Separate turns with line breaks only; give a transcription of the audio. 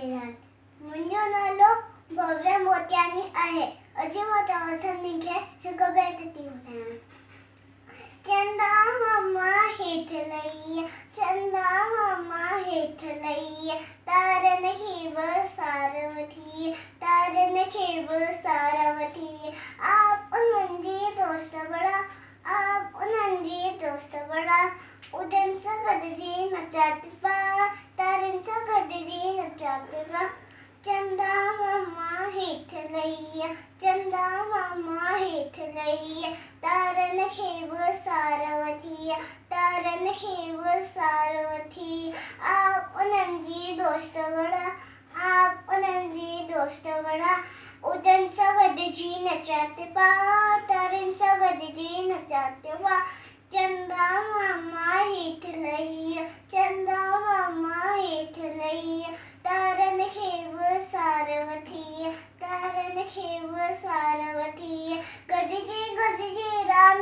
झुलेलाल। मुंहिंजो नालो भव्या मोतियानी आहे। अॼु मां तव्हां सभिनी खे हिकु बैत थी ॿुधायां। चंदा मामा हेठि लही, चंदा मामा हेठि लही, तारनि खे बि सार वठी, तारनि खे बि सार वठी। आप उन्हनि जी दोस्त बड़ा, आप उन्हनि जी दोस्त बड़ा, उड़न सां गॾिजी नचाते पा, तारनि सां गॾिजी नचाते पा। चंदा मामा हेठि लही, चंदा मामा हेठि लही, तारनि खे बि सार वठी, तारनि खे बि सार वठी। आप उन्हनि जी दोस्त बड़ा, आप उन्हनि जी दोस्त बड़ा, उड़न सां गॾिजी नचाते पा, तारनि सां गॾिजी नचाते पा। चंदा मामा हेठि लही, चंदा मामा हेठि लही, तारनि खे बि सार वठी, तारनि खे बि सार वठी। गॾिजी गॾिजी राम